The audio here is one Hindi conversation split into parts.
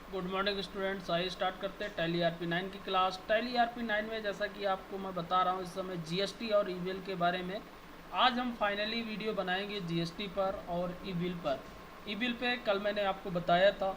Good morning students. आइए स्टार्ट करते हैं टैली RP9 की क्लास। टैली RP9 में जैसा कि आपको मैं बता रहा हूँ इस समय जीएसटी और ई बिल के बारे में। आज हम फाइनली वीडियो बनाएंगे जीएसटी पर और ई बिल पर। ई बिल पे कल मैंने आपको बताया था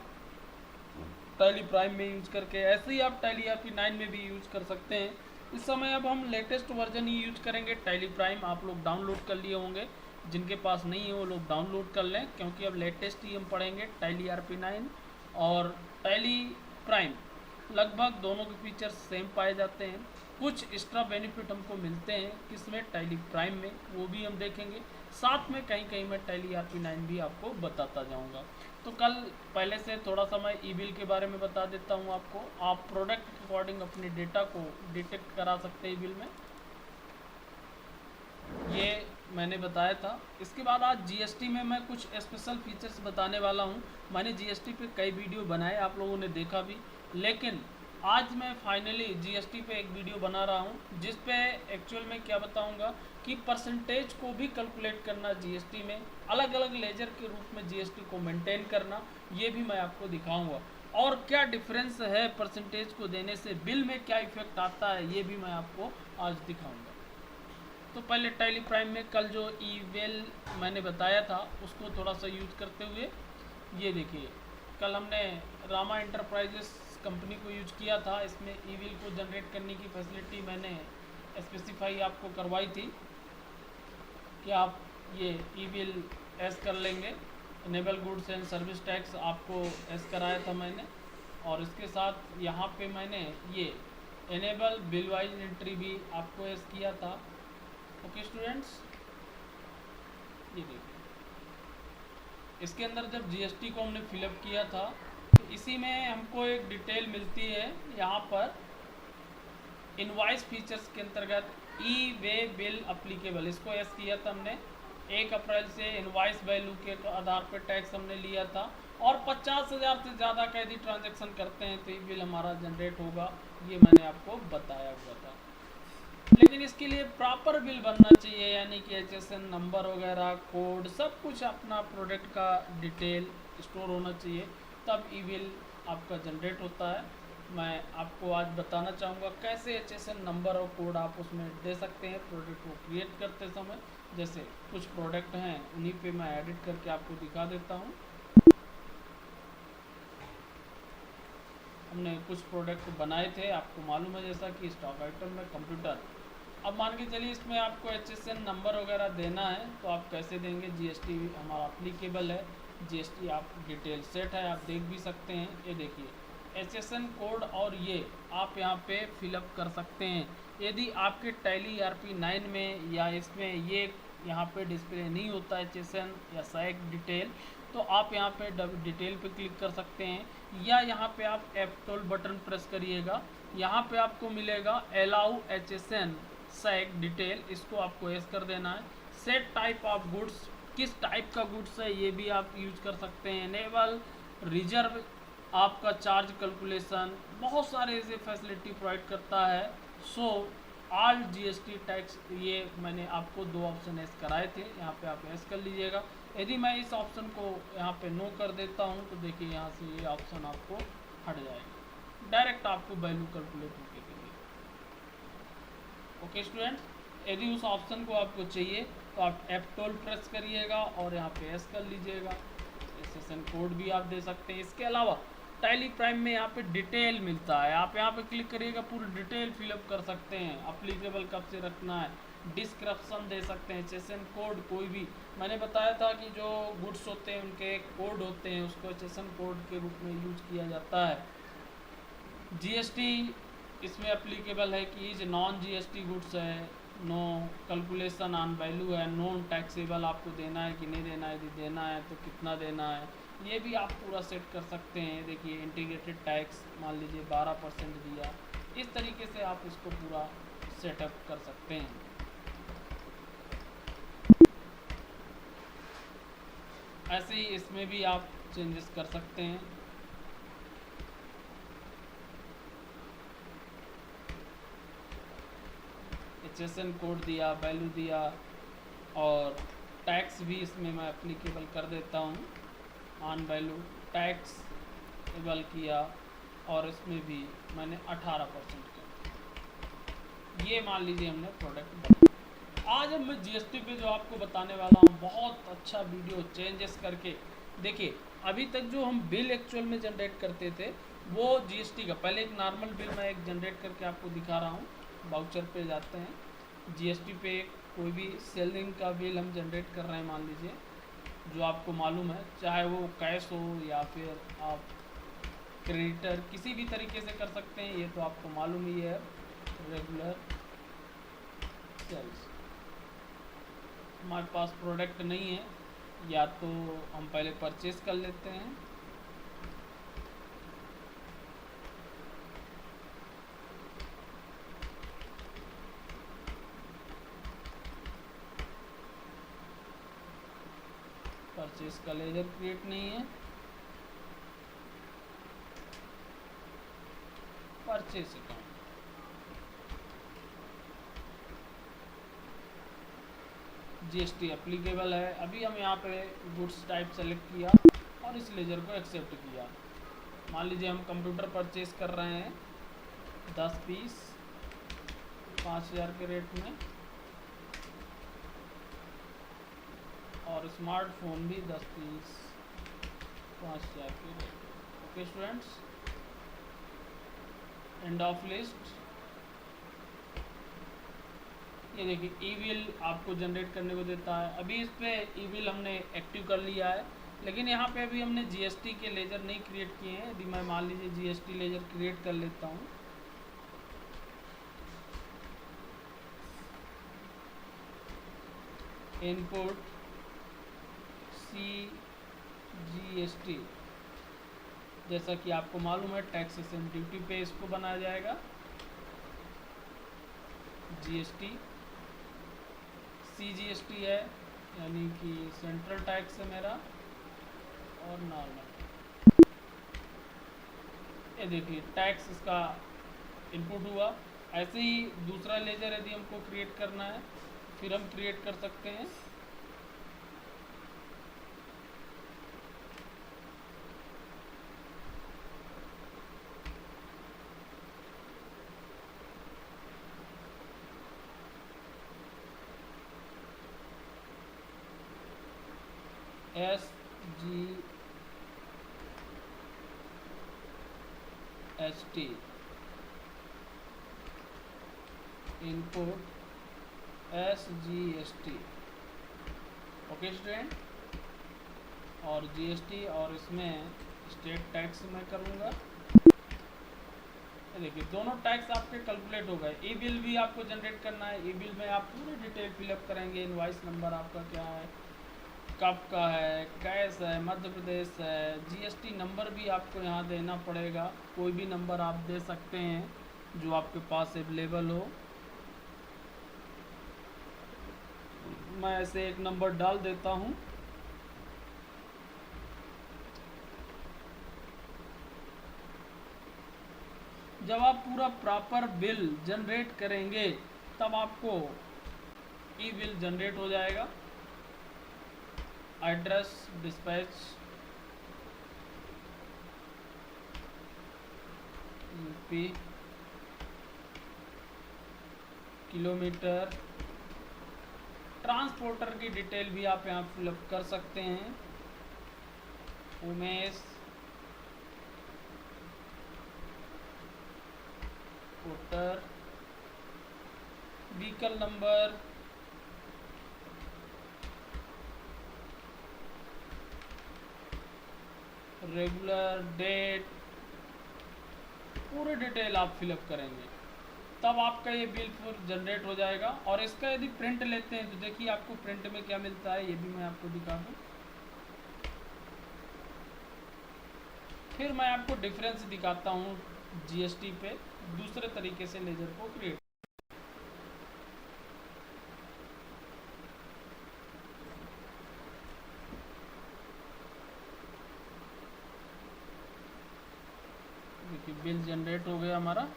टैली प्राइम में यूज करके, ऐसे ही आप टैली RP9 में भी यूज कर सकते हैं। इस समय अब हम लेटेस्ट वर्जन ही यूज करेंगे टैली प्राइम। आप लोग डाउनलोड कर लिए होंगे, जिनके पास नहीं है वो लोग डाउनलोड कर लें, क्योंकि अब लेटेस्ट ही हम पढ़ेंगे टैली RP9 और टैली प्राइम। लगभग दोनों के फीचर्स सेम पाए जाते हैं। कुछ एक्स्ट्रा बेनिफिट हमको मिलते हैं किसमें, टैली प्राइम में, वो भी हम देखेंगे। साथ में कहीं कहीं मैं टैली RP9 भी आपको बताता जाऊंगा। तो कल पहले से थोड़ा सा मैं ई बिल के बारे में बता देता हूँ आपको। आप प्रोडक्ट के अकॉर्डिंग अपने डेटा को डिटेक्ट करा सकते हैं ई बिल में, ये मैंने बताया था। इसके बाद आज जीएसटी में मैं कुछ स्पेशल फीचर्स बताने वाला हूँ। मैंने जीएसटी पे कई वीडियो बनाए, आप लोगों ने देखा भी, लेकिन आज मैं फाइनली जीएसटी पे एक वीडियो बना रहा हूँ जिस पे एक्चुअल में क्या बताऊँगा कि परसेंटेज को भी कैलकुलेट करना जीएसटी में, अलग अलग लेजर के रूप में जीएसटी को मेंटेन करना, ये भी मैं आपको दिखाऊंगा। और क्या डिफरेंस है परसेंटेज को देने से, बिल में क्या इफेक्ट आता है, ये भी मैं आपको आज दिखाऊंगा। तो पहले टैली प्राइम में कल जो ईवेल मैंने बताया था उसको थोड़ा सा यूज करते हुए, ये देखिए कल हमने रामा इंटरप्राइजेस कंपनी को यूज किया था। इसमें ईविल को जनरेट करने की फैसिलिटी मैंने स्पेसिफाई आपको करवाई थी कि आप ये ईविल एस कर लेंगे। Enable goods and service tax आपको एस कराया था मैंने, और इसके साथ यहाँ पे मैंने ये इनेबल बिल वाइज एंट्री भी आपको एस किया था। ओके स्टूडेंट्स, ये देखिए इसके अंदर जब जीएसटी को हमने फिलअप किया था तो इसी में हमको एक डिटेल मिलती है। यहाँ पर इनवाइस फीचर्स के अंतर्गत ई वे बिल अप्लीकेबल, इसको एस किया था हमने। 1 अप्रैल से इनवाइस वैल्यू के आधार पर टैक्स हमने लिया था, और 50,000 से ज़्यादा का यदि ट्रांजेक्शन करते हैं तो ये बिल हमारा जनरेट होगा, ये मैंने आपको बताया हुआ था। लेकिन इसके लिए प्रॉपर बिल बनना चाहिए, यानी कि HSN नंबर वगैरह, कोड, सब कुछ अपना प्रोडक्ट का डिटेल स्टोर होना चाहिए, तब ई बिल आपका जनरेट होता है। मैं आपको आज बताना चाहूँगा कैसे HSN नंबर और कोड आप उसमें दे सकते हैं प्रोडक्ट को क्रिएट करते समय। जैसे कुछ प्रोडक्ट हैं उन्हीं पे मैं एडिट करके आपको दिखा देता हूँ। हमने कुछ प्रोडक्ट बनाए थे, आपको मालूम है, जैसा कि स्टॉक आइटम में कंप्यूटर। अब मान के चलिए इसमें आपको HSN नंबर वगैरह देना है, तो आप कैसे देंगे। जीएसटी हमारा अप्लीकेबल है, जीएसटी आप डिटेल सेट है, आप देख भी सकते हैं। ये देखिए HSN कोड, और ये आप यहाँ पे फिलअप कर सकते हैं। यदि आपके टैली RP9 में या इसमें ये यहाँ पे डिस्प्ले नहीं होता HSN या सैक डिटेल, तो आप यहाँ पे डिटेल पे क्लिक कर सकते हैं, या यहाँ पे आप F12 बटन प्रेस करिएगा। यहाँ पे आपको मिलेगा अलाउ HSN सैक डिटेल, इसको आपको एस कर देना है। सेट टाइप ऑफ गुड्स, किस टाइप का गुड्स है ये भी आप यूज कर सकते हैं। इनेबल रिजर्व आपका चार्ज कैलकुलेशन, बहुत सारे ऐसे फैसिलिटी प्रोवाइड करता है। सो ऑल जीएसटी टैक्स, ये मैंने आपको 2 ऑप्शन एस कराए थे, यहाँ पे आप एस कर लीजिएगा। यदि मैं इस ऑप्शन को यहाँ पे नो कर देता हूँ तो देखिए यहाँ से ये ऑप्शन आपको हट जाएगा, डायरेक्ट आपको वैल्यू कैलकुलेट होके देंगे। ओके स्टूडेंट्स, यदि उस ऑप्शन को आपको चाहिए तो आप F12 प्रेस करिएगा और यहाँ पे एस कर लीजिएगा। सेशन कोड भी आप दे सकते हैं। इसके अलावा टैली प्राइम में यहाँ पे डिटेल मिलता है, आप यहाँ पे क्लिक करिएगा, पूरी डिटेल फिलअप कर सकते हैं। अप्लीकेबल कब से रखना है, डिस्क्रिप्शन दे सकते हैं, सेशन कोड कोई भी। मैंने बताया था कि जो गुड्स होते हैं उनके कोड होते हैं, उसको सेशन कोड के रूप में यूज किया जाता है। जीएसटी इसमें अप्लीकेबल है कि जो नॉन जीएसटी गुड्स है, नो कैलकुलेशन ऑन वैल्यू है, नॉन टैक्सेबल आपको देना है कि नहीं देना है, यदि देना है तो कितना देना है, ये भी आप पूरा सेट कर सकते हैं। देखिए इंटीग्रेटेड टैक्स मान लीजिए 12% दिया, इस तरीके से आप इसको पूरा सेटअप कर सकते हैं। ऐसे ही इसमें भी आप चेंजेस कर सकते हैं। HSN कोड दिया, वैल्यू दिया, और टैक्स भी इसमें मैं अप्लीकेबल कर देता हूँ। ऑन वैल्यू टैक्स एबल किया और इसमें भी मैंने 18% किया। ये मान लीजिए हमने प्रोडक्ट बनाया। आज अब मैं जीएसटी पे जो आपको बताने वाला हूँ बहुत अच्छा वीडियो चेंजेस करके। देखिए अभी तक जो हम बिल एक्चुअल में जनरेट करते थे वो जीएसटी का, पहले एक नॉर्मल बिल मैं एक जनरेट करके आपको दिखा रहा हूँ। वाउचर पे जाते हैं, जीएसटी पे कोई भी सेलिंग का बिल हम जनरेट कर रहे हैं मान लीजिए, जो आपको मालूम है, चाहे वो कैश हो या फिर आप क्रेडिटर किसी भी तरीके से कर सकते हैं, ये तो आपको मालूम ही है। रेगुलर सेल्स, हमारे पास प्रोडक्ट नहीं है, या तो हम पहले परचेस कर लेते हैं। परचेस का लेजर क्रिएट नहीं है, परचेस अकाउंट, जीएसटी एप्लीकेबल है। अभी हम यहाँ पे गुड्स टाइप सेलेक्ट किया और इस लेजर को एक्सेप्ट किया। मान लीजिए हम कंप्यूटर परचेस कर रहे हैं 10 पीस 5000 के रेट में, और स्मार्टफोन भी 10 पीस 5000 के रेट में। Okay students, end of list. ये देखिए ई बिल आपको जनरेट करने को देता है। अभी इस पे ई बिल हमने एक्टिव कर लिया है, लेकिन यहाँ पे अभी हमने जीएसटी के लेजर नहीं क्रिएट किए हैं। यदि मैं मान लीजिए जीएसटी लेजर क्रिएट कर लेता हूँ, इनपुट CGST, जैसा कि आपको मालूम है टैक्सेशन ड्यूटी पे इसको बनाया जाएगा। जीएसटी CGST है, यानी कि सेंट्रल टैक्स है मेरा, और नॉर्मल। ये देखिए टैक्स इसका इनपुट हुआ। ऐसे ही दूसरा लेजर यदि हमको क्रिएट करना है फिर हम क्रिएट कर सकते हैं। SGST input SGST। Okay student, और जीएसटी और इसमें स्टेट टैक्स मैं करूँगा। देखिए दोनों टैक्स आपके कैलकुलेट हो गए। ई बिल भी आपको जनरेट करना है, ई बिल में आप पूरी डिटेल फिलअप करेंगे। इनवॉइस नंबर आपका क्या है, कब का है, कैश है, मध्य प्रदेश है, जीएसटी नंबर भी आपको यहाँ देना पड़ेगा। कोई भी नंबर आप दे सकते हैं जो आपके पास अवेलेबल हो। मैं ऐसे एक नंबर डाल देता हूँ। जब आप पूरा प्रॉपर बिल जनरेट करेंगे तब आपको ई बिल जनरेट हो जाएगा। Address, dispatch, UP, kilometre, transporter की डिटेल भी आप यहाँ फिलअप कर सकते हैं। Umesh, porter, vehicle number, regular date, पूरी डिटेल आप फिलअप करेंगे तब आपका ये बिल फिर जनरेट हो जाएगा। और इसका यदि प्रिंट लेते हैं तो देखिए आपको प्रिंट में क्या मिलता है, ये भी मैं आपको दिखा दूँ। फिर मैं आपको डिफरेंस दिखाता हूँ जीएसटी पे दूसरे तरीके से लेजर को क्रिएट। देखिए बिल जनरेट हो गया हमारा।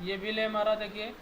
ये बिल है हमारा। देखिए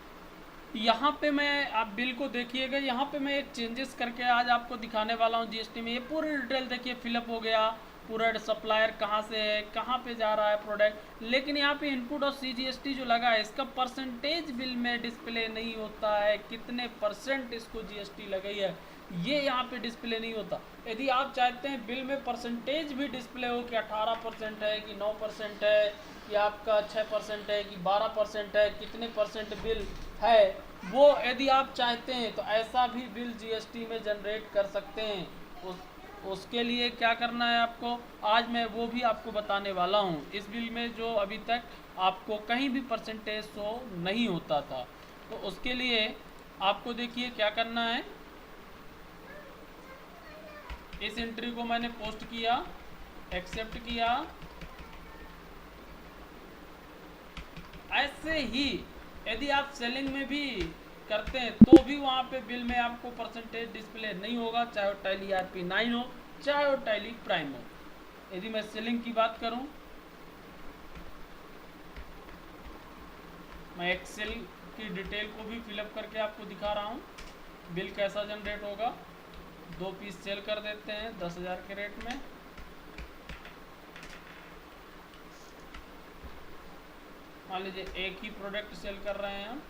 यहाँ पे मैं, आप बिल को देखिएगा, यहाँ पे मैं एक चेंजेस करके आज आपको दिखाने वाला हूँ जीएसटी में। ये पूरी डिटेल देखिए फिलअप हो गया, पूरा सप्लायर कहाँ से है, कहाँ पे जा रहा है प्रोडक्ट। लेकिन यहाँ पे इनपुट और सीजीएसटी जो लगा है इसका परसेंटेज बिल में डिस्प्ले नहीं होता है, कितने परसेंट इसको जीएसटी लगाई है ये यहाँ पे डिस्प्ले नहीं होता। यदि आप चाहते हैं बिल में परसेंटेज भी डिस्प्ले हो कि 18% है कि 9% है कि आपका 6% है कि 12% है, कितने परसेंट बिल है, वो यदि आप चाहते हैं तो ऐसा भी बिल जीएसटी में जनरेट कर सकते हैं। उसके लिए क्या करना है आपको, आज मैं वो भी आपको बताने वाला हूँ। इस बिल में जो अभी तक आपको कहीं भी परसेंटेज शो नहीं होता था, तो उसके लिए आपको देखिए क्या करना है। इस एंट्री को मैंने पोस्ट किया, एक्सेप्ट किया। ऐसे ही यदि आप सेलिंग में भी करते हैं तो भी वहाँ पे बिल में आपको परसेंटेज डिस्प्ले नहीं होगा, चाहे वो टैली RP9 हो, चाहे वो टैली प्राइम हो। यदि मैं सेलिंग की बात करूँ, मैं एक्सेल की डिटेल को भी फिलअप करके आपको दिखा रहा हूँ बिल कैसा जनरेट होगा। 2 पीस सेल कर देते हैं 10,000 के रेट में। मान लीजिए एक ही प्रोडक्ट सेल कर रहे हैं हम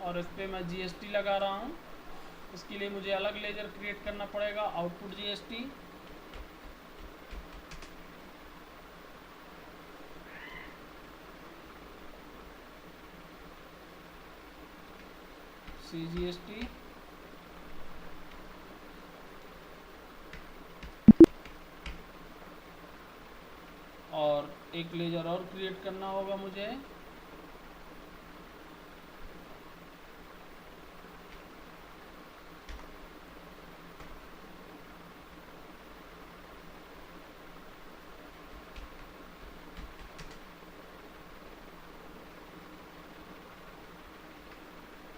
और इस पर मैं जीएसटी लगा रहा हूँ। इसके लिए मुझे अलग लेजर क्रिएट करना पड़ेगा, आउटपुट जीएसटी। CGST और एक लेजर और क्रिएट करना होगा मुझे,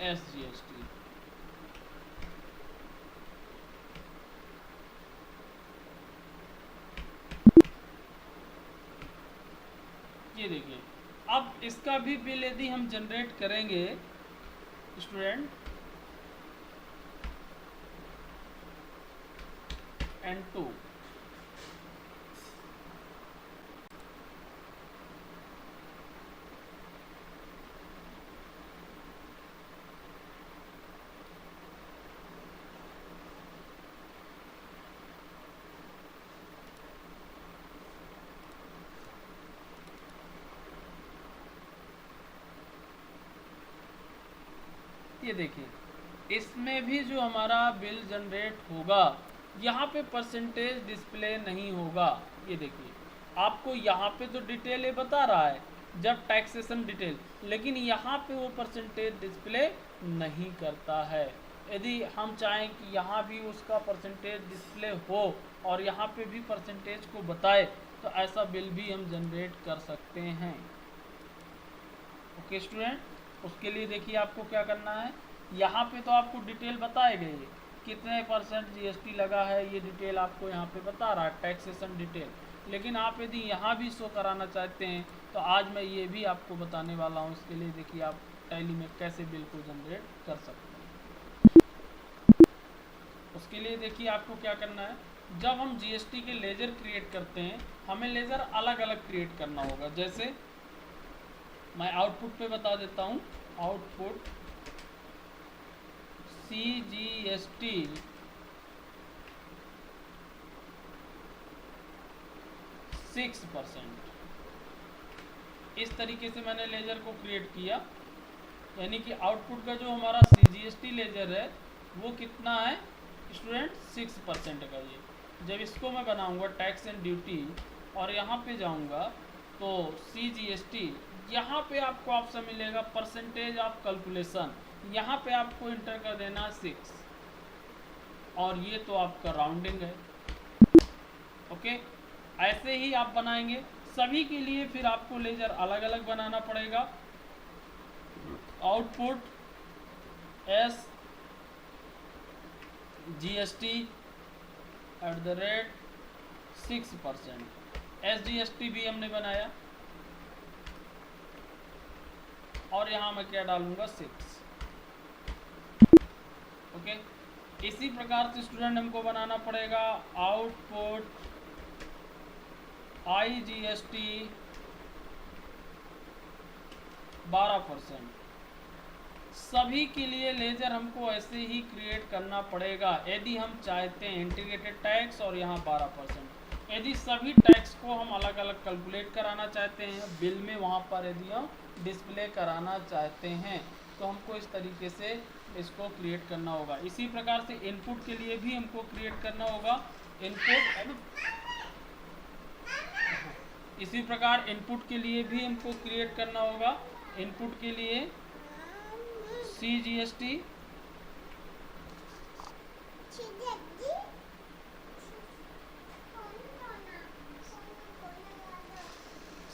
SGST। ये देखिए अब इसका भी बिल यदि हम जनरेट करेंगे स्टूडेंट, N2 ये देखिए इसमें भी जो हमारा बिल जनरेट होगा यहाँ पे परसेंटेज डिस्प्ले नहीं होगा। ये देखिए आपको यहाँ पे तो डिटेल ये बता रहा है जब टैक्सेशन डिटेल, लेकिन यहाँ पे वो परसेंटेज डिस्प्ले नहीं करता है। यदि हम चाहें कि यहाँ भी उसका परसेंटेज डिस्प्ले हो और यहाँ पे भी परसेंटेज को बताए तो ऐसा बिल भी हम जनरेट कर सकते हैं। ओके स्टूडेंट, उसके लिए देखिए आपको क्या करना है, यहाँ पे तो आपको डिटेल बताए गए कितने परसेंट जीएसटी लगा है, ये डिटेल आपको यहाँ पे बता रहा है टैक्सेशन डिटेल। लेकिन आप यदि यहाँ भी शो कराना चाहते हैं तो आज मैं ये भी आपको बताने वाला हूँ। इसके लिए देखिए आप टैली में कैसे बिल को जनरेट कर सकते हैं। उसके लिए देखिए आपको क्या करना है, जब हम जीएसटी के लेजर क्रिएट करते हैं हमें लेजर अलग अलग क्रिएट करना होगा। जैसे मैं आउटपुट पे बता देता हूँ, आउटपुट CGST %6। इस तरीके से मैंने लेजर को क्रिएट किया, यानी कि आउटपुट का जो हमारा CGST लेजर है वो कितना है स्टूडेंट, 6% का। ये जब इसको मैं बनाऊंगा टैक्स एंड ड्यूटी और यहाँ पे जाऊंगा तो CGST, यहाँ पे आपको ऑप्शन मिलेगा परसेंटेज ऑफ कैलकुलेशन, यहाँ पे आपको इंटर कर देना 6 और ये तो आपका राउंडिंग है। ओके, ऐसे ही आप बनाएंगे सभी के लिए। फिर आपको लेजर अलग अलग बनाना पड़ेगा। Output SGST @6%। SGST भी हमने बनाया, और यहाँ मैं क्या डालूंगा 6। ओके, इसी प्रकार से स्टूडेंट हमको बनाना पड़ेगा आउटपुट IGST 12%। सभी के लिए लेजर हमको ऐसे ही क्रिएट करना पड़ेगा यदि हम चाहते हैं इंटीग्रेटेड टैक्स और यहाँ 12%। यदि सभी टैक्स को हम अलग अलग कैलकुलेट कराना चाहते हैं बिल में, वहाँ पर यदि हम डिस्प्ले कराना चाहते हैं तो हमको इस तरीके से इसको क्रिएट करना होगा। इसी प्रकार से इनपुट के लिए भी हमको क्रिएट करना होगा इसी प्रकार इनपुट के लिए भी हमको क्रिएट करना होगा। इनपुट के लिए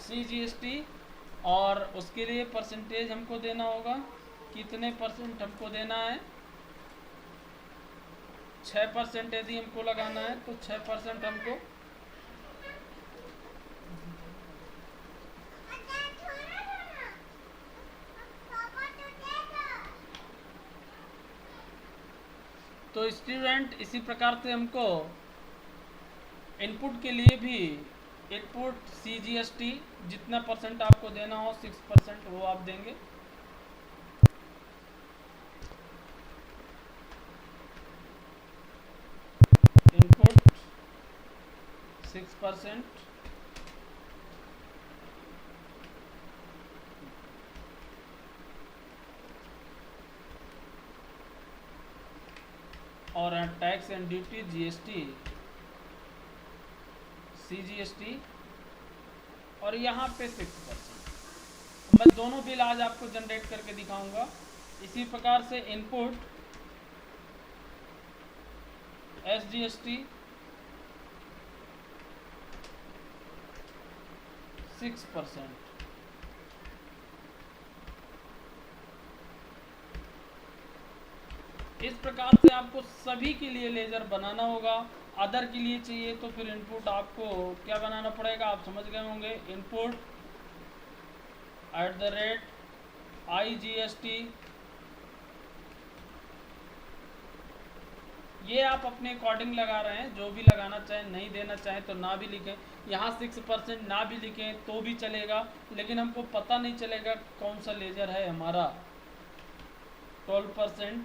CGST और उसके लिए परसेंटेज हमको देना होगा। कितने परसेंट हमको देना है? 6% यदि हमको लगाना है तो 6% हमको तो स्टूडेंट इसी प्रकार से हमको इनपुट के लिए भी इनपुट CGST जितना परसेंट आपको देना हो 6% वो आप देंगे। इनपुट 6% और tax and duty GST CGST और यहाँ पे 6%। मैं दोनों बिल आज आपको जनरेट करके दिखाऊंगा। इसी प्रकार से इनपुट SGST 6%। इस प्रकार से आपको सभी के लिए लेजर बनाना होगा। अदर के लिए चाहिए तो फिर इनपुट आपको क्या बनाना पड़ेगा, आप समझ गए होंगे। इनपुट @IGST ये आप अपने अकॉर्डिंग लगा रहे हैं, जो भी लगाना चाहें, नहीं देना चाहें तो ना भी लिखें। यहाँ 6% ना भी लिखें तो भी चलेगा, लेकिन हमको पता नहीं चलेगा कौन सा लेजर है हमारा। 12%,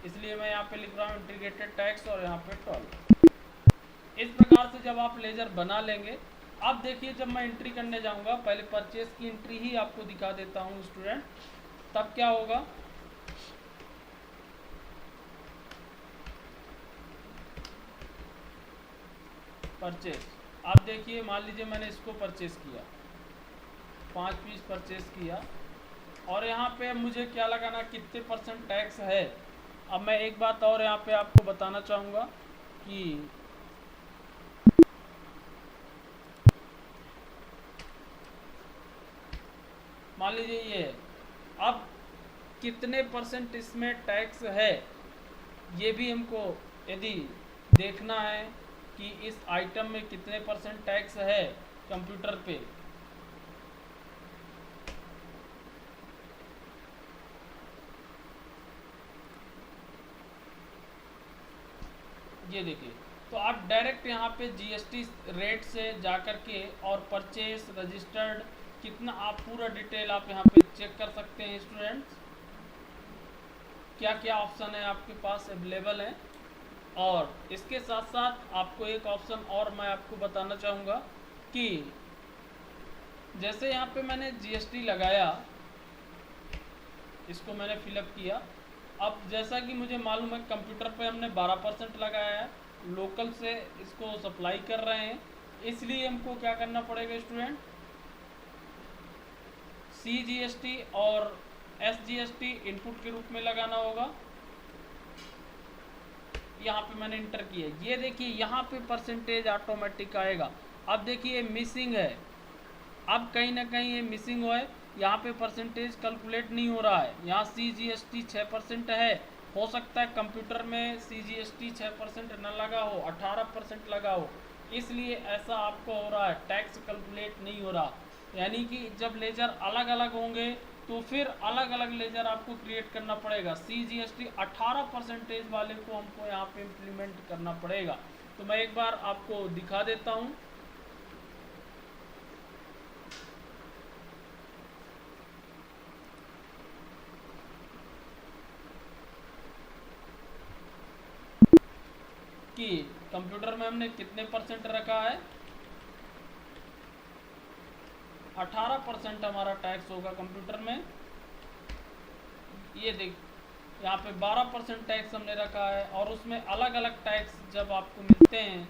इसलिए मैं यहाँ पे लिख रहा हूँ इंटीग्रेटेड टैक्स और यहाँ पे 12। इस प्रकार से जब आप लेजर बना लेंगे, अब देखिए जब मैं एंट्री करने जाऊँगा, पहले परचेज की एंट्री ही आपको दिखा देता हूँ स्टूडेंट। तब क्या होगा, परचेज, आप देखिए मान लीजिए मैंने इसको परचेज किया, 5 पीस परचेज किया और यहाँ पे मुझे क्या लगाना, कितने % टैक्स है। अब मैं एक बात और यहाँ पे आपको बताना चाहूँगा कि मान लीजिए ये अब कितने % इसमें टैक्स है, ये भी हमको यदि देखना है कि इस आइटम में कितने % टैक्स है कंप्यूटर पे। ये देखिए, तो आप डायरेक्ट यहाँ पे GST रेट से जाकर के और परचेस रजिस्टर्ड कितना, आप पूरा डिटेल आप यहाँ पे चेक कर सकते हैं स्टूडेंट्स। क्या क्या ऑप्शन है आपके पास अवेलेबल है। और इसके साथ साथ आपको एक ऑप्शन और मैं आपको बताना चाहूँगा कि जैसे यहाँ पे मैंने GST लगाया, इसको मैंने फिलअप किया। अब जैसा कि मुझे मालूम है कंप्यूटर पे हमने 12% लगाया है, लोकल से इसको सप्लाई कर रहे हैं, इसलिए हमको क्या करना पड़ेगा स्टूडेंट, CGST और SGST इनपुट के रूप में लगाना होगा। यहाँ पे मैंने इंटर किया, ये देखिए यहाँ पे परसेंटेज ऑटोमेटिक आएगा। अब देखिए मिसिंग है, अब कहीं ना कहीं ये मिसिंग हो है, यहाँ पे परसेंटेज कैलकुलेट नहीं हो रहा है। यहाँ CGST 6% है, हो सकता है कंप्यूटर में CGST 6% न लगा हो, 18% लगा हो, इसलिए ऐसा आपको हो रहा है, टैक्स कैलकुलेट नहीं हो रहा। यानी कि जब लेजर अलग अलग होंगे तो फिर अलग अलग लेजर आपको क्रिएट करना पड़ेगा। CGST 18% वाले को हमको यहाँ पे इम्प्लीमेंट करना पड़ेगा। तो मैं एक बार आपको दिखा देता हूँ। कि कंप्यूटर में हमने कितने परसेंट रखा है, 18% हमारा टैक्स होगा कंप्यूटर में। ये देख, यहाँ पे 12% टैक्स हमने रखा है, और उसमें अलग अलग टैक्स जब आपको मिलते हैं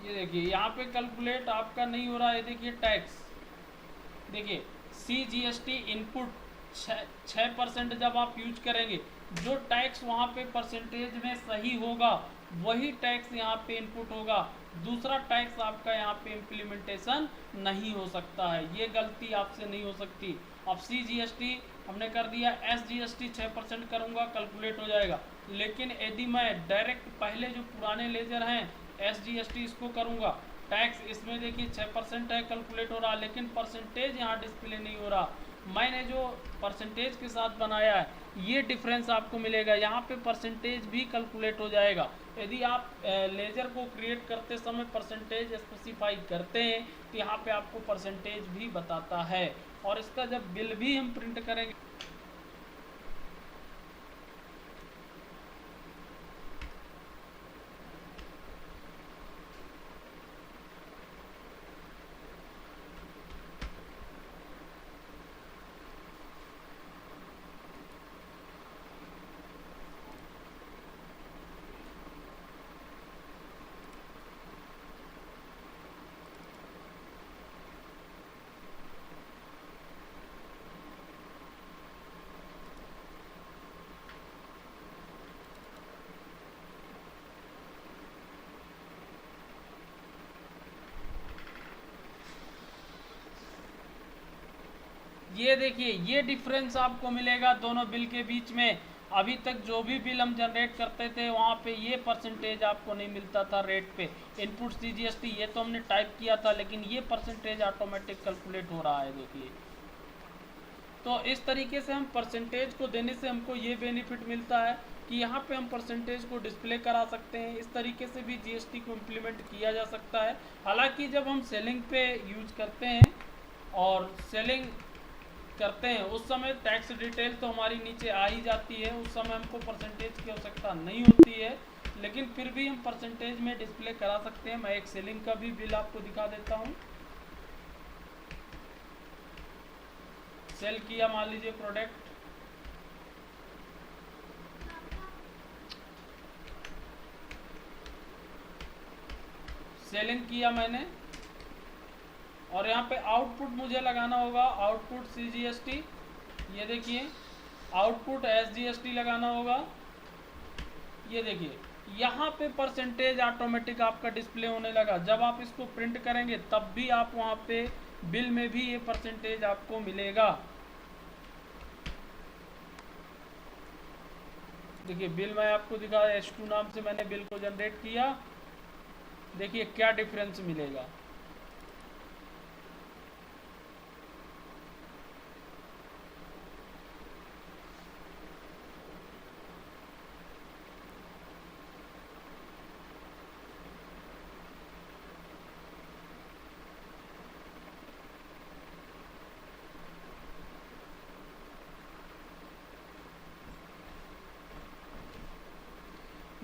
ये देखिए यहाँ पे कैलकुलेट आपका नहीं हो रहा है। देखिए टैक्स, देखिए CGST इनपुट 6% जब आप यूज करेंगे, जो टैक्स वहाँ पे परसेंटेज में सही होगा वही टैक्स यहाँ पे इनपुट होगा। दूसरा टैक्स आपका यहाँ पे इम्प्लीमेंटेशन नहीं हो सकता है। ये गलती आपसे नहीं हो सकती। अब CGST हमने कर दिया, SGST 6% करूँगा, कैलकुलेट हो जाएगा। लेकिन यदि मैं डायरेक्ट पहले जो पुराने लेजर हैं SGST इसको करूँगा, टैक्स इसमें देखिए 6% है, कैलकुलेट हो रहा, लेकिन परसेंटेज यहाँ डिस्प्ले नहीं हो रहा। मैंने जो परसेंटेज के साथ बनाया है ये डिफरेंस आपको मिलेगा। यहाँ पे परसेंटेज भी कैलकुलेट हो जाएगा। यदि आप लेजर को क्रिएट करते समय परसेंटेज स्पेसिफाई करते हैं तो यहाँ पे आपको परसेंटेज भी बताता है। और इसका जब बिल भी हम प्रिंट करेंगे, ये देखिए ये डिफरेंस आपको मिलेगा दोनों बिल के बीच में। अभी तक जो भी बिल हम जनरेट करते थे वहाँ पे ये परसेंटेज आपको नहीं मिलता था रेट पे। इनपुट CGST ये तो हमने टाइप किया था, लेकिन ये परसेंटेज ऑटोमेटिक कैलकुलेट हो रहा है। देखिए, तो इस तरीके से हम परसेंटेज को देने से हमको ये बेनिफिट मिलता है कि यहाँ पे हम परसेंटेज को डिस्प्ले करा सकते हैं। इस तरीके से भी GST को इम्प्लीमेंट किया जा सकता है। हालांकि जब हम सेलिंग पे यूज करते हैं और सेलिंग करते हैं उस समय टैक्स डिटेल तो हमारी नीचे आ ही जाती है, उस समय हमको परसेंटेज की आवश्यकता नहीं होती है, लेकिन फिर भी हम परसेंटेज में डिस्प्ले करा सकते हैं। मैं एक सेलिंग का भी बिल आपको दिखा देता हूँ। सेल किया मान लीजिए प्रोडक्ट, सेलिंग किया मैंने, और यहाँ पे आउटपुट मुझे लगाना होगा, आउटपुट CGST। ये देखिए आउटपुट SGST लगाना होगा। ये देखिए यहाँ पे परसेंटेज ऑटोमेटिक आपका डिस्प्ले होने लगा। जब आप इसको प्रिंट करेंगे तब भी आप वहाँ पे बिल में भी ये परसेंटेज आपको मिलेगा। देखिए बिल मैं आपको दिखा, S2 नाम से मैंने बिल को जनरेट किया। देखिए क्या डिफरेंस मिलेगा।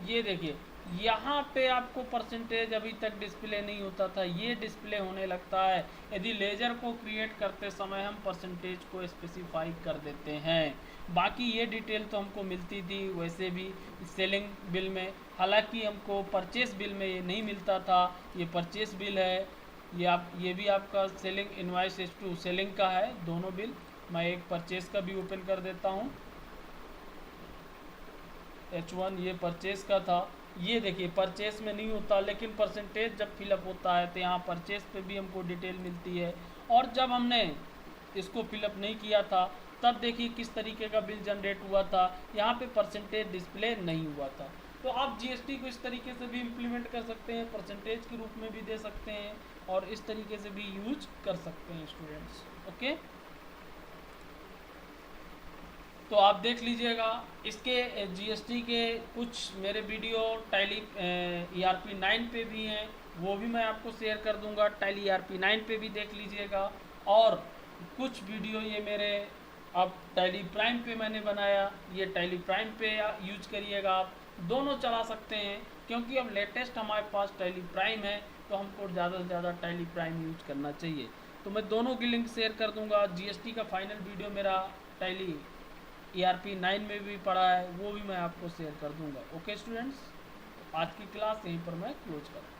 ये देखिए यहाँ पे आपको परसेंटेज अभी तक डिस्प्ले नहीं होता था, ये डिस्प्ले होने लगता है यदि लेजर को क्रिएट करते समय हम परसेंटेज को स्पेसिफाई कर देते हैं। बाकी ये डिटेल तो हमको मिलती थी वैसे भी सेलिंग बिल में, हालांकि हमको परचेस बिल में ये नहीं मिलता था। ये परचेस बिल है, ये भी आपका सेलिंग इनवाइस H2 सेलिंग का है, दोनों बिल। मैं एक परचेस का भी ओपन कर देता हूँ, H1 ये परचेस का था। ये देखिए परचेस में नहीं होता, लेकिन परसेंटेज जब फिलअप होता है तो यहाँ परचेस पे भी हमको डिटेल मिलती है। और जब हमने इसको फिलअप नहीं किया था तब देखिए किस तरीके का बिल जनरेट हुआ था, यहाँ पे परसेंटेज डिस्प्ले नहीं हुआ था। तो आप जीएसटी को इस तरीके से भी इम्प्लीमेंट कर सकते हैं, परसेंटेज के रूप में भी दे सकते हैं और इस तरीके से भी यूज कर सकते हैं स्टूडेंट्स। ओके, तो आप देख लीजिएगा इसके जीएसटी के कुछ मेरे वीडियो टैली ERP9 पे भी हैं, वो भी मैं आपको शेयर कर दूंगा, टैली ERP9 पे भी देख लीजिएगा। और कुछ वीडियो ये मेरे अब टैली प्राइम पे मैंने बनाया, ये टैली प्राइम पे यूज करिएगा, आप दोनों चला सकते हैं क्योंकि अब लेटेस्ट हमारे पास टैली प्राइम है तो हमको ज़्यादा से ज़्यादा टैली प्राइम यूज करना चाहिए। तो मैं दोनों की लिंक शेयर कर दूंगा। जीएसटी का फाइनल वीडियो मेरा टैली ERP9 में भी पड़ा है, वो भी मैं आपको शेयर कर दूंगा। ओके स्टूडेंट्स, आज की क्लास यहीं पर मैं क्लोज करता हूँ।